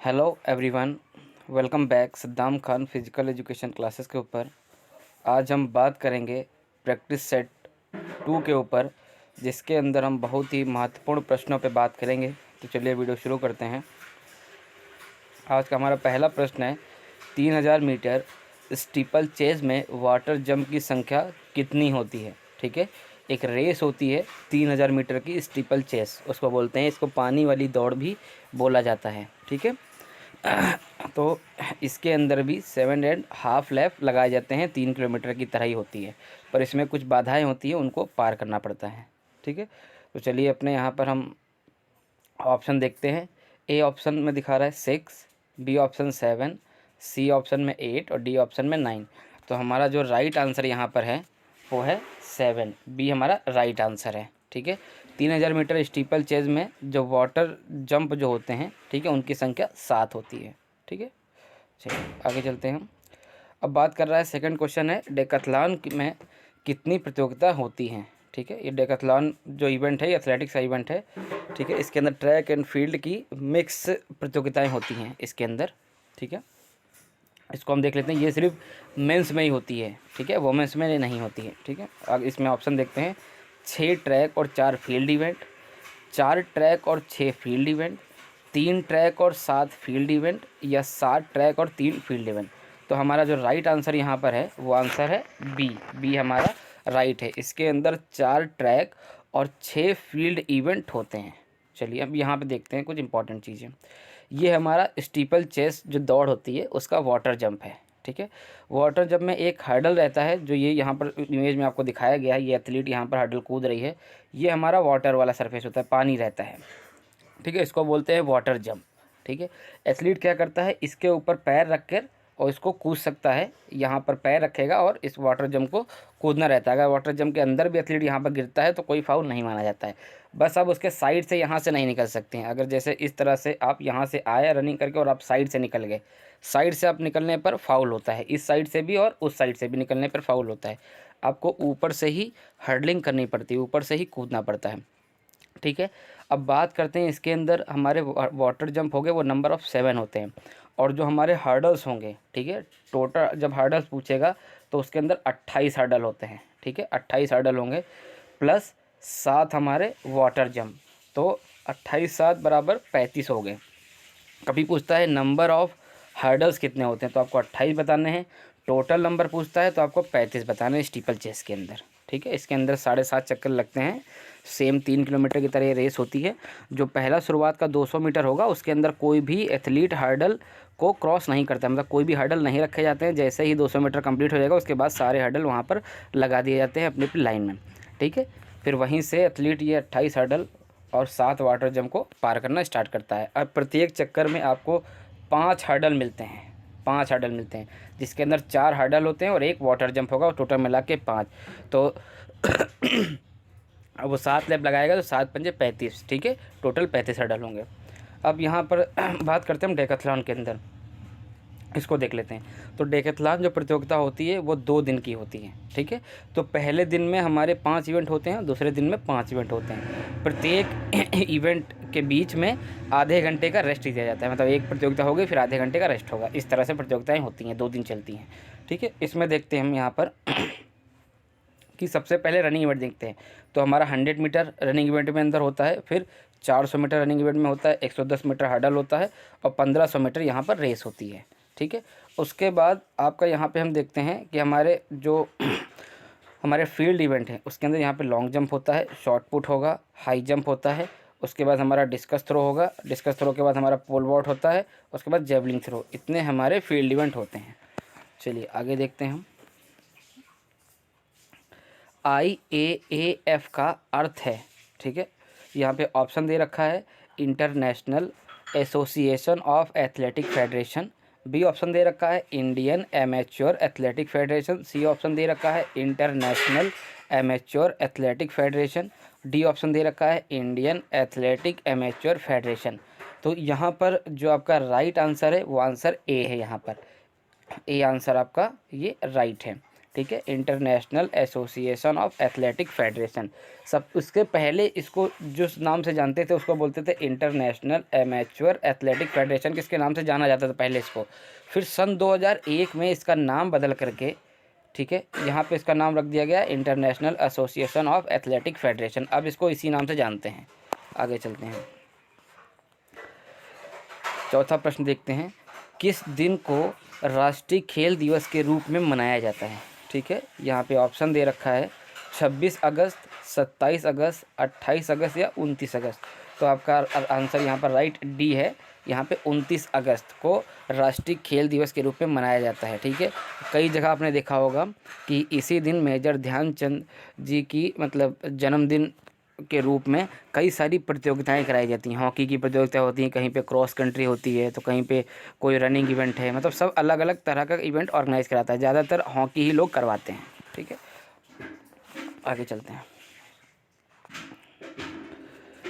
Hello everyone, welcome back Saddam Khan physical education classes के ऊपर। आज हम बात करेंगे प्रैक्टिस सेट 2 के ऊपर, जिसके अंदर हम बहुत ही महत्वपूर्ण प्रश्नों पे बात करेंगे। तो चलिए वीडियो शुरू करते हैं। आज का हमारा पहला प्रश्न है, 3000 मीटर स्टीपल चेज में वाटर जंप की संख्या कितनी होती है। ठीक है, एक रेस होती है 3000 मीटर की स्टीपल चेस, उसको बोलते हैं, इसको पानी वाली दौड़ भी बोला जाता है। ठीक है, तो इसके अंदर भी 7.5 लैप लगाए जाते हैं, 3 किलोमीटर की तरह ही होती है, पर इसमें कुछ बाधाएं होती हैं, उनको पार करना पड़ता है। ठीक है, तो चलिए अपने यहाँ पर हम ऑप्शन देखते हैं। ए ऑप्शन में दिखा रहा है 6, बी ऑप्शन 7, सी ऑप्शन में 8 और डी ऑप्शन में 9। तो हमारा जो राइट आंसर यहाँ पर है वो है 7, बी हमारा राइट आंसर है। ठीक है, 3000 मीटर स्टीपल चेज में जो वाटर जंप जो होते हैं, ठीक है, उनकी संख्या 7 होती है। ठीक है, चलिए आगे चलते हैं हम। अब बात कर रहा है, सेकंड क्वेश्चन है, डेकाथलॉन में कितनी प्रतियोगिता होती हैं। ठीक है, ये डेकाथलॉन जो इवेंट है, ये एथलेटिक्स का इवेंट है। ठीक है, इसके अंदर ट्रैक एंड फील्ड की मिक्स प्रतियोगिताएं होती हैं इसके अंदर। ठीक है, इसको हम देख लेते हैं, ये सिर्फ मेंस में ही होती है। ठीक है, वोमेंस में नहीं होती है। ठीक है, अब इसमें ऑप्शन देखते हैं, 6 ट्रैक और 4 फील्ड इवेंट, 4 ट्रैक और 6 फील्ड इवेंट, 3 ट्रैक और 7 फील्ड इवेंट, या 7 ट्रैक और 3 फील्ड इवेंट। तो हमारा जो राइट आंसर यहाँ पर है वो आंसर है बी। बी हमारा राइट है। इसके अंदर 4 ट्रैक और 6 फील्ड इवेंट होते हैं। चलिए अब यहाँ पे देखते हैं कुछ इंपॉर्टेंट चीज़ें। ये हमारा स्टीपल चेस जो दौड़ होती है उसका वाटर जंप है। ठीक है, वाटर जंप में एक हर्डल रहता है, जो ये यहाँ पर इमेज में आपको दिखाया गया है, ये एथलीट यहाँ पर हर्डल कूद रही है। ये हमारा वाटर वाला सरफेस होता है, पानी रहता है। ठीक है, इसको बोलते हैं वाटर जंप। ठीक है, एथलीट क्या करता है, इसके ऊपर पैर रख कर और इसको कूद सकता है। यहाँ पर पैर रखेगा और इस वाटर जंप को कूदना रहता है। अगर वाटर जंप के अंदर भी एथलीट यहाँ पर गिरता है तो कोई फाउल नहीं माना जाता है। बस अब उसके साइड से यहाँ से नहीं निकल सकते हैं। अगर जैसे इस तरह से आप यहाँ से आए रनिंग करके और आप साइड से निकल गए, साइड से आप निकलने पर फाउल होता है। इस साइड से भी और उस साइड से भी निकलने पर फाउल होता है। आपको ऊपर से ही हर्डलिंग करनी पड़ती है, ऊपर से ही कूदना पड़ता है। ठीक है, अब बात करते हैं, इसके अंदर हमारे वाटर जंप हो गए, वो नंबर ऑफ़ 7 होते हैं। और जो हमारे हर्डल्स होंगे, ठीक है, टोटल जब हर्डल्स पूछेगा तो उसके अंदर 28 हर्डल होते हैं। ठीक है, 28 हर्डल होंगे प्लस 7 हमारे वाटर जंप, तो 28 7 बराबर 35 हो गए। कभी पूछता है नंबर ऑफ़ हर्डल्स कितने होते हैं, तो आपको 28 बताने हैं। टोटल नंबर पूछता है तो आपको 35 बताना है स्टीपल चेस के अंदर। ठीक है, इसके अंदर 7.5 चक्कर लगते हैं। सेम 3 किलोमीटर की तरह ये रेस होती है। जो पहला शुरुआत का 200 मीटर होगा उसके अंदर कोई भी एथलीट हर्डल को क्रॉस नहीं करता, मतलब कोई भी हर्डल नहीं रखे जाते हैं। जैसे ही 200 मीटर कंप्लीट हो जाएगा उसके बाद सारे हर्डल वहाँ पर लगा दिए जाते हैं अपनी अपनी लाइन में। ठीक है, फिर वहीं से एथलीट ये 28 हर्डल और 7 वाटर जंप को पार करना स्टार्ट करता है। अब प्रत्येक चक्कर में आपको 5 हर्डल मिलते हैं, 5 हर्डल मिलते हैं, जिसके अंदर 4 हर्डल होते हैं और एक वाटर जंप होगा, और टोटल मिला के 5। तो अब वो 7 लैप लगाएगा तो 7 पंजे 35। ठीक है, टोटल 35 हर्डल होंगे। अब यहाँ पर बात करते हैं हम डेकाथलॉन के अंदर, इसको देख लेते हैं। तो डेकाथलॉन जो प्रतियोगिता होती है वो 2 दिन की होती है। ठीक है, तो पहले दिन में हमारे 5 इवेंट होते हैं, दूसरे दिन में 5 इवेंट होते हैं। प्रत्येक इवेंट के बीच में आधे घंटे का रेस्ट दिया जाता है, मतलब एक प्रतियोगिता होगी फिर आधे घंटे का रेस्ट होगा। इस तरह से प्रतियोगिताएं होती हैं, 2 दिन चलती हैं। ठीक है, इसमें देखते हैं हम यहाँ पर कि सबसे पहले रनिंग इवेंट देखते हैं। तो हमारा 100 मीटर रनिंग इवेंट में अंदर होता है, फिर 400 मीटर रनिंग इवेंट में होता है, 110 मीटर हर्डल होता है और 1500 मीटर यहाँ पर रेस होती है। ठीक है, उसके बाद आपका यहाँ पे हम देखते हैं कि हमारे जो हमारे फील्ड इवेंट हैं उसके अंदर यहाँ पे लॉन्ग जंप होता है, शॉर्ट पुट होगा, हाई जंप होता है, उसके बाद हमारा डिस्कस थ्रो होगा, डिस्कस थ्रो के बाद हमारा पोल वॉल्ट होता है, उसके बाद जेवलिंग थ्रो। इतने हमारे फील्ड इवेंट होते हैं। चलिए आगे देखते हैं हम। IAAF का अर्थ है, ठीक है, यहाँ पे ऑप्शन दे रखा है, international association of athletic federation. B option दे रखा है, Indian amateur athletic federation. C option दे रखा है, international amateur athletic federation. D option दे रखा है, इंडियन एथलेटिक एमेच्योर फेडरेशन। तो यहाँ पर जो आपका राइट आंसर है वो आंसर ए है। यहाँ पर ए आंसर आपका ये राइट है। ठीक है, international association of athletic federation. सब उसके पहले इसको जिस नाम से जानते थे उसको बोलते थे इंटरनेशनल एमेच्योर एथलेटिक फेडरेशन, किसके नाम से जाना जाता था पहले इसको। फिर सन 2001 में इसका नाम बदल करके, ठीक है, यहाँ पे इसका नाम रख दिया गया international association of athletic federation. अब इसको इसी नाम से जानते हैं। आगे चलते हैं, चौथा प्रश्न देखते हैं, किस दिन को राष्ट्रीय खेल दिवस के रूप में मनाया जाता है। ठीक है, यहाँ पे ऑप्शन दे रखा है 26 अगस्त, 27 अगस्त, 28 अगस्त या 29 अगस्त। तो आपका आंसर यहाँ पर राइट डी है। यहाँ पे 29 अगस्त को राष्ट्रीय खेल दिवस के रूप में मनाया जाता है। ठीक है, कई जगह आपने देखा होगा कि इसी दिन मेजर ध्यानचंद जी की मतलब जन्मदिन के रूप में कई सारी प्रतियोगिताएं कराई जाती हैं। हॉकी की प्रतियोगिता होती हैं, कहीं पे क्रॉस कंट्री होती है, तो कहीं पे कोई रनिंग इवेंट है, मतलब सब अलग अलग तरह का इवेंट ऑर्गेनाइज कराता है। ज़्यादातर हॉकी ही लोग करवाते हैं। ठीक है, आगे चलते हैं।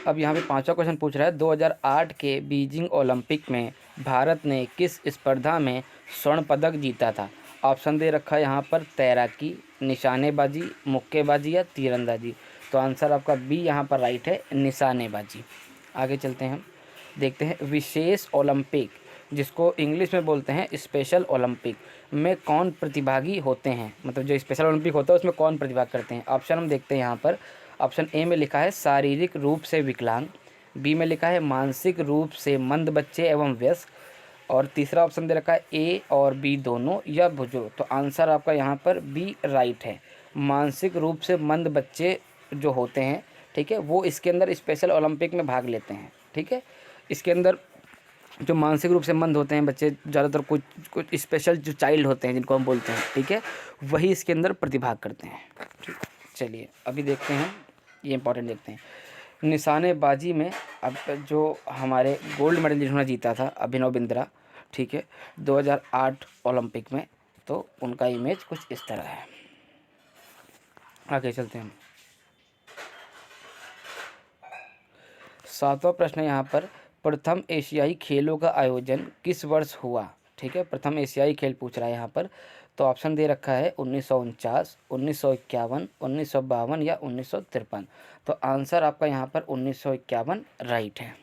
अब यहाँ पे पांचवा क्वेश्चन पूछ रहा है 2008 के बीजिंग ओलंपिक में भारत ने किस स्पर्धा में स्वर्ण पदक जीता था। ऑप्शन दे रखा है यहाँ पर तैराकी, निशानेबाजी, मुक्केबाजी या तीरंदाजी। तो आंसर आपका बी यहाँ पर राइट है, निशानेबाजी। आगे चलते हैं, देखते हैं विशेष ओलंपिक, जिसको इंग्लिश में बोलते हैं स्पेशल ओलंपिक, में कौन प्रतिभागी होते हैं। मतलब जो स्पेशल ओलंपिक होता है उसमें कौन प्रतिभाग करते हैं। ऑप्शन हम देखते हैं यहाँ पर। ऑप्शन ए में लिखा है शारीरिक रूप से विकलांग, बी में लिखा है मानसिक रूप से मंद बच्चे एवं वयस्क, और तीसरा ऑप्शन दे रखा है ए और बी दोनों या बुजुर्ग। तो आंसर आपका यहाँ पर बी राइट है, मानसिक रूप से मंद बच्चे जो होते हैं, ठीक है, वो इसके अंदर स्पेशल ओलंपिक में भाग लेते हैं। ठीक है, इसके अंदर जो मानसिक रूप से मंद होते हैं बच्चे, ज़्यादातर कुछ कुछ स्पेशल जो चाइल्ड होते हैं जिनको हम बोलते हैं, ठीक है, वही इसके अंदर प्रतिभाग करते हैं। ठीक, चलिए अभी देखते हैं, ये इंपॉर्टेंट देखते हैं निशानेबाजी में। अब जो हमारे गोल्ड मेडल जिन्होंने जीता था अभिनव बिंद्रा, ठीक है, 2008 ओलंपिक में, तो उनका इमेज कुछ इस तरह है। आगे चलते हैं, सातवां प्रश्न यहाँ पर प्रथम एशियाई खेलों का आयोजन किस वर्ष हुआ। ठीक है, प्रथम एशियाई खेल पूछ रहा है यहाँ पर। तो ऑप्शन दे रखा है 1949, 1951, 1952 या 1953। तो आंसर आपका यहाँ पर 1951 राइट है।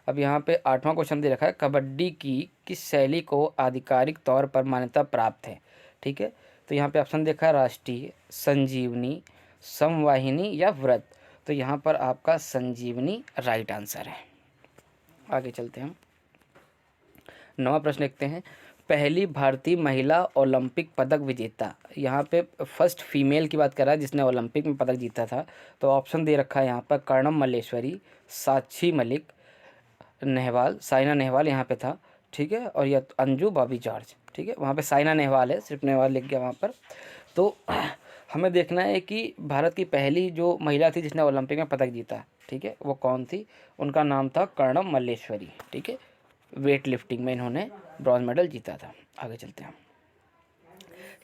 अब यहाँ पे आठवां क्वेश्चन दे रखा है कबड्डी की किस शैली को आधिकारिक तौर पर मान्यता प्राप्त है। ठीक है, तो यहाँ पे ऑप्शन देखा है राष्ट्रीय, संजीवनी, समवाहिनी या व्रत। तो यहाँ पर आपका संजीवनी राइट आंसर है। आगे चलते हैं, नवा प्रश्न देखते हैं पहली भारतीय महिला ओलंपिक पदक विजेता। यहाँ पे फर्स्ट फीमेल की बात कर रहा है जिसने ओलंपिक में पदक जीता था। तो ऑप्शन दे रखा है यहाँ पर कर्णम मल्लेश्वरी, साक्षी मलिक, नेहवाल, साइना नेहवाल यहाँ पे था। ठीक है, और यह अंजू बॉबी जॉर्ज। ठीक है, वहाँ पे साइना नेहवाल है, सिर्फ नेहवाल लिख गया वहाँ पर। तो हमें देखना है कि भारत की पहली जो महिला थी जिसने ओलंपिक में पदक जीता, ठीक है, वो कौन थी। उनका नाम था कर्णम मल्लेश्वरी। ठीक है, वेट लिफ्टिंग में इन्होंने ब्रॉन्ज मेडल जीता था। आगे चलते हैं,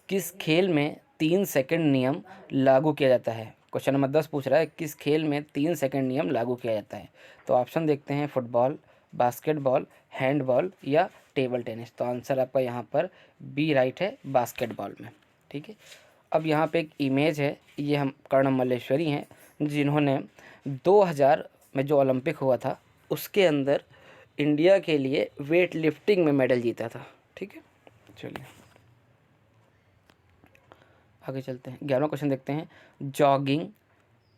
किस खेल में 3 सेकंड नियम लागू किया जाता है। क्वेश्चन नंबर 10 पूछ रहा है किस खेल में 3 सेकंड नियम लागू किया जाता है। तो ऑप्शन देखते हैं फुटबॉल, बास्केटबॉल, हैंडबॉल या टेबल टेनिस। तो आंसर आपका यहाँ पर बी राइट है, बास्केटबॉल में। ठीक है, अब यहाँ पे एक इमेज है, ये हम कर्णम मल्लेश्वरी हैं जिन्होंने 2000 में जो ओलंपिक हुआ था उसके अंदर इंडिया के लिए वेट लिफ्टिंग में मेडल जीता था। ठीक है, चलिए आगे चलते हैं, 11वां क्वेश्चन देखते हैं जॉगिंग,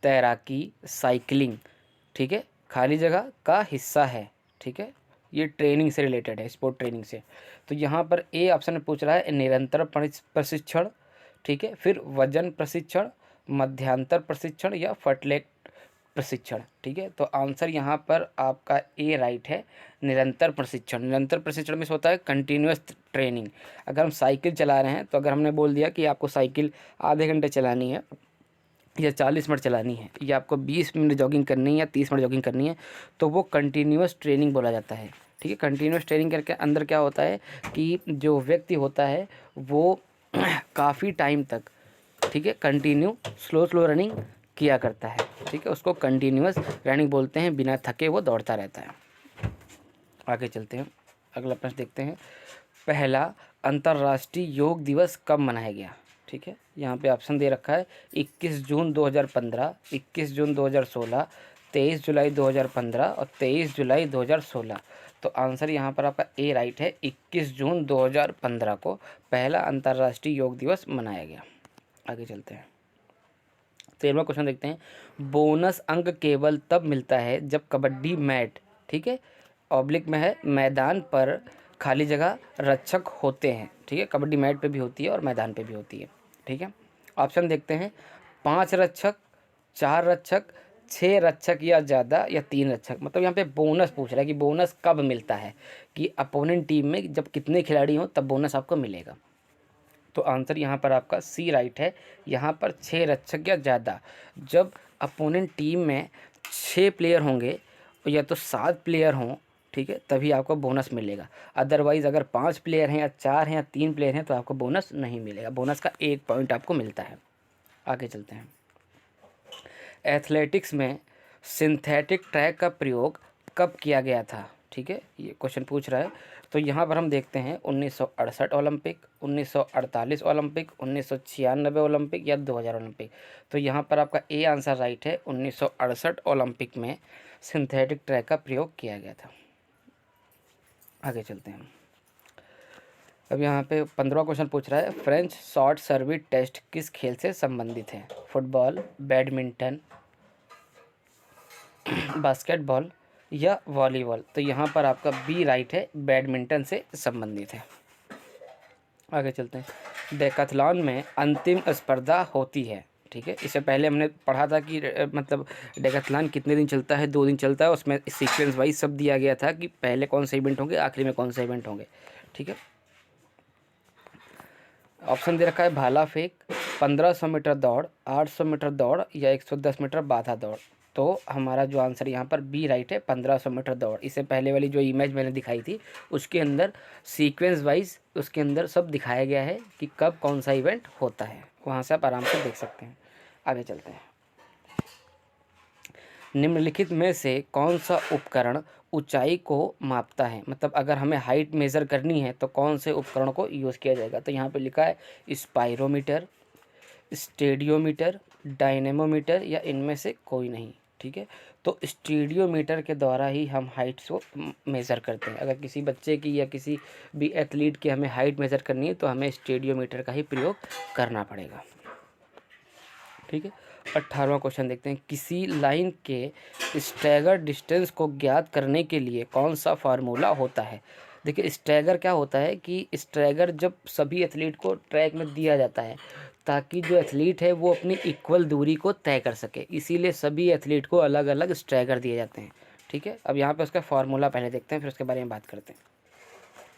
तैराकी, साइकिलिंग, ठीक है, खाली जगह का हिस्सा है। ठीक है, ये ट्रेनिंग से रिलेटेड है, स्पोर्ट ट्रेनिंग से। तो यहाँ पर ए ऑप्शन में पूछ रहा है निरंतर प्रशिक्षण, ठीक है, फिर वजन प्रशिक्षण, मध्यांतर प्रशिक्षण या फटलेट प्रशिक्षण। ठीक है, तो आंसर यहाँ पर आपका ए राइट है, निरंतर प्रशिक्षण। निरंतर प्रशिक्षण में होता है कंटिन्यूअस ट्रेनिंग। अगर हम साइकिल चला रहे हैं तो अगर हमने बोल दिया कि आपको साइकिल आधे घंटे चलानी है या 40 मिनट चलानी है या आपको 20 मिनट जॉगिंग करनी है या 30 मिनट जॉगिंग करनी है, तो वो कंटिन्यूअस ट्रेनिंग बोला जाता है। ठीक है, कंटिन्यूअस ट्रेनिंग करके अंदर क्या होता है कि जो व्यक्ति होता है वो काफ़ी टाइम तक, ठीक है, कंटिन्यू स्लो रनिंग किया करता है। ठीक है, उसको कंटिन्यूअस रनिंग बोलते हैं, बिना थके वो दौड़ता रहता है। आगे चलते हैं, अगला प्रश्न देखते हैं पहला अंतर्राष्ट्रीय योग दिवस कब मनाया गया? ठीक है, यहाँ पे ऑप्शन दे रखा है 21 जून 2015, 21 जून 2016, 23 जुलाई 2015 और 23 जुलाई 2016। तो आंसर यहाँ पर आपका ए राइट है, 21 जून 2015 को पहला अंतर्राष्ट्रीय योग दिवस मनाया गया। आगे चलते हैं, 13वां क्वेश्चन देखते हैं। बोनस अंक केवल तब मिलता है जब कबड्डी मैट, ठीक है, ऑब्लिक में है, मैदान पर खाली जगह रक्षक होते हैं। ठीक है, कबड्डी मैट पे भी होती है और मैदान पे भी होती है। ठीक है, ऑप्शन देखते हैं, 5 रक्षक, 4 रक्षक, 6 रक्षक या ज़्यादा, या 3 रक्षक। मतलब यहाँ पे बोनस पूछ रहा है कि बोनस कब मिलता है, कि अपोनेंट टीम में जब कितने खिलाड़ी हों तब बोनस आपको मिलेगा। तो आंसर यहाँ पर आपका सी राइट है, यहाँ पर 6 रक्षक या ज़्यादा। जब अपोनेंट टीम में 6 प्लेयर होंगे या तो 7 प्लेयर हों, ठीक है, तभी आपको बोनस मिलेगा। अदरवाइज़ अगर 5 प्लेयर हैं या 4 हैं या 3 प्लेयर हैं तो आपको बोनस नहीं मिलेगा। बोनस का 1 पॉइंट आपको मिलता है। आगे चलते हैं, एथलेटिक्स में सिंथेटिक ट्रैक का प्रयोग कब किया गया था? ठीक है, ये क्वेश्चन पूछ रहा है। तो यहाँ पर हम देखते हैं 1968 ओलंपिक, 1948 ओलंपिक, 1996 ओलंपिक या 2000 ओलंपिक। तो यहाँ पर आपका ए आंसर राइट है, 1968 ओलंपिक में सिंथेटिक ट्रैक का प्रयोग किया गया था। आगे चलते हैं, अब यहाँ पे 15वां क्वेश्चन पूछ रहा है, फ्रेंच शॉर्ट सर्विस टेस्ट किस खेल से संबंधित है? फुटबॉल, बैडमिंटन, बास्केटबॉल या वॉलीबॉल। तो यहाँ पर आपका बी राइट है, बैडमिंटन से संबंधित है। आगे चलते हैं, डेकाथलॉन में अंतिम स्पर्धा होती है। ठीक है, इससे पहले हमने पढ़ा था कि मतलब डेकाथलॉन कितने दिन चलता है, 2 दिन चलता है। उसमें सीक्वेंस वाइज सब दिया गया था कि पहले कौन से इवेंट होंगे, आखिरी में कौन से इवेंट होंगे। ठीक है, ऑप्शन दे रखा है, भाला फेंक, 1500 मीटर दौड़, 800 मीटर दौड़ या 110 मीटर बाधा दौड़। तो हमारा जो आंसर यहाँ पर बी राइट है, 1500 मीटर दौड़। इससे पहले वाली जो इमेज मैंने दिखाई थी उसके अंदर सीक्वेंस वाइज उसके अंदर सब दिखाया गया है कि कब कौन सा इवेंट होता है, वहाँ से आप आराम से देख सकते हैं। आगे चलते हैं, निम्नलिखित में से कौन सा उपकरण ऊंचाई को मापता है? मतलब अगर हमें हाइट मेज़र करनी है तो कौन से उपकरण को यूज़ किया जाएगा? तो यहाँ पे लिखा है स्पायरोमीटर, स्टेडियोमीटर, डायनेमोमीटर या इनमें से कोई नहीं। ठीक है, तो स्टेडियोमीटर के द्वारा ही हम हाइट को मेज़र करते हैं। अगर किसी बच्चे की या किसी भी एथलीट की हमें हाइट मेज़र करनी है तो हमें स्टेडियोमीटर का ही प्रयोग करना पड़ेगा। ठीक है, 18वां क्वेश्चन देखते हैं, किसी लाइन के स्टैगर डिस्टेंस को ज्ञात करने के लिए कौन सा फार्मूला होता है? देखिए, स्टैगर क्या होता है कि स्टैगर जब सभी एथलीट को ट्रैक में दिया जाता है ताकि जो एथलीट है वो अपनी इक्वल दूरी को तय कर सके, इसीलिए सभी एथलीट को अलग अलग स्टैगर दिए जाते हैं। ठीक है, अब यहाँ पे उसका फार्मूला पहले देखते हैं, फिर उसके बारे में बात करते हैं।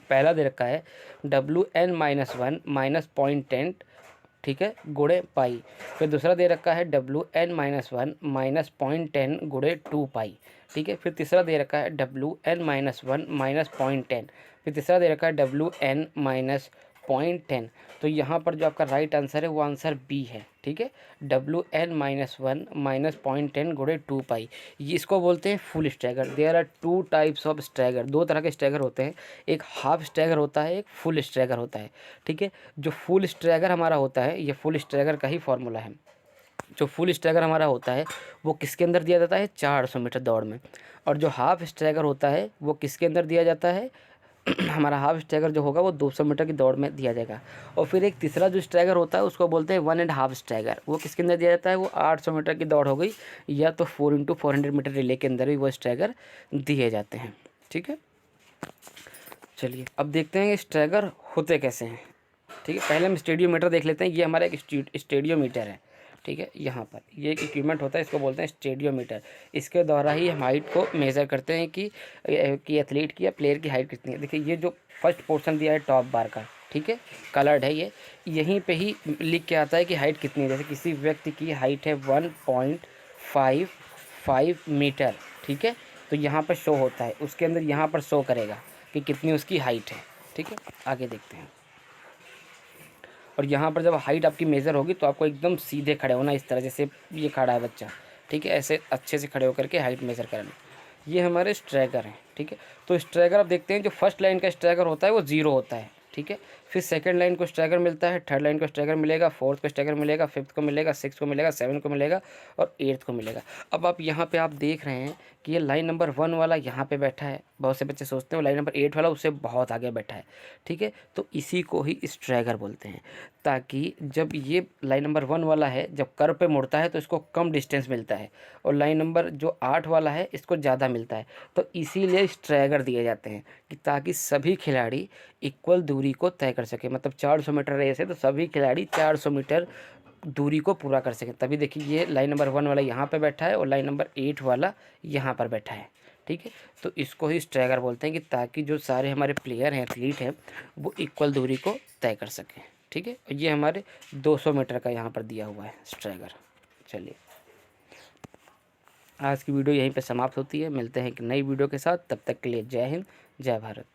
पहला दे रखा है WN-1 माइनस 0.10, ठीक है, गुणे पाई। फिर दूसरा दे रखा है WN-1 माइनस 0.10 गुणे 2 पाई। ठीक है, फिर तीसरा दे रखा है WN-1 माइनस 0.10। फिर तीसरा दे रखा है WN माइनस 0.10। तो यहाँ पर जो आपका राइट आंसर है वो आंसर बी है। ठीक है, WN-1 माइनस 0.10 गुणे 2 पाई, ये इसको बोलते हैं full stagger. There are 2 types of stagger, 2 तरह के स्टैगर होते हैं, एक हाफ स्टैगर होता है, एक फुल स्टैगर होता है। ठीक है, जो फुल स्टैगर हमारा होता है, ये फुल स्टैगर का ही फॉर्मूला है। जो फुल स्टैगर हमारा होता है वो किसके अंदर दिया जाता है? 400 मीटर दौड़ में। और जो हाफ स्टैगर होता है वो किसके अंदर दिया जाता है? हमारा हाफ स्टैगर जो होगा वो 200 मीटर की दौड़ में दिया जाएगा। और फिर एक तीसरा जो स्टैगर होता है उसको बोलते हैं 1.5 स्टैगर, वो किसके अंदर दिया जाता है? वो 800 मीटर की दौड़ हो गई या तो 4x400 मीटर रिले के अंदर भी वो स्टैगर दिए जाते हैं। ठीक है, चलिए अब देखते हैं ये स्टैगर होते कैसे हैं। ठीक है, पहले हम स्टेडियोमीटर देख लेते हैं। ये हमारा एक स्टेडियोमीटर है। ठीक है, यहाँ पर ये एक इक्विपमेंट होता है, इसको बोलते हैं स्टेडियोमीटर। इसके द्वारा ही हम हाइट को मेज़र करते हैं कि एथलीट की या प्लेयर की हाइट कितनी है। देखिए, ये जो फर्स्ट पोर्शन दिया है टॉप बार का, ठीक है, कलर्ड है ये, यहीं पे ही लिख के आता है कि हाइट कितनी है। जैसे किसी व्यक्ति की हाइट है 1.55 मीटर। ठीक है, तो यहाँ पर शो होता है, उसके अंदर यहाँ पर शो करेगा कि कितनी उसकी हाइट है। ठीक है, आगे देखते हैं। और यहाँ पर जब हाइट आपकी मेज़र होगी तो आपको एकदम सीधे खड़े होना, इस तरह जैसे ये खड़ा है बच्चा। ठीक है, ऐसे अच्छे से खड़े होकर के हाइट मेज़र करना। ये हमारे स्ट्रैगर हैं। ठीक है, तो स्ट्रैगर आप देखते हैं जो फर्स्ट लाइन का स्ट्रैगर होता है वो 0 होता है। ठीक है। फिर सेकंड लाइन को स्ट्रैगर मिलता है, थर्ड लाइन को स्ट्रैगर मिलेगा, फोर्थ को स्ट्रैगर मिलेगा, फिफ्थ को मिलेगा, सिक्स को मिलेगा, सेवन को मिलेगा और एट्थ को मिलेगा। अब आप यहाँ पे आप देख रहे हैं कि ये लाइन नंबर 1 वाला यहाँ पे बैठा है। बहुत से बच्चे सोचते हैं लाइन नंबर 8 वाला उससे बहुत आगे बैठा है, ठीक है। तो इसी को ही स्ट्रैगर बोलते हैं, ताकि जब ये लाइन नंबर 1 वाला है जब कर्व पे मुड़ता है तो इसको कम डिस्टेंस मिलता है, और लाइन नंबर जो 8 वाला है इसको ज़्यादा मिलता है। तो इसीलिए स्ट्रैगर दिए जाते हैं कि ताकि सभी खिलाड़ी इक्वल दूरी को तय कर सके। मतलब 400 मीटर रेस है तो सभी खिलाड़ी 400 मीटर दूरी को पूरा कर सकें। तभी देखिए ये लाइन नंबर 1 वाला यहाँ पे बैठा है और लाइन नंबर 8 वाला यहाँ पर बैठा है, ठीक है। तो इसको ही स्ट्रैगर बोलते हैं कि ताकि जो सारे हमारे प्लेयर हैं, एथलीट हैं, वो इक्वल दूरी को तय कर सकें, ठीक है। और ये हमारे 200 मीटर का यहाँ पर दिया हुआ है स्ट्रैगर। चलिए, आज की वीडियो यहीं पे समाप्त होती है। मिलते हैं एक नई वीडियो के साथ, तब तक के लिए जय हिंद, जय भारत।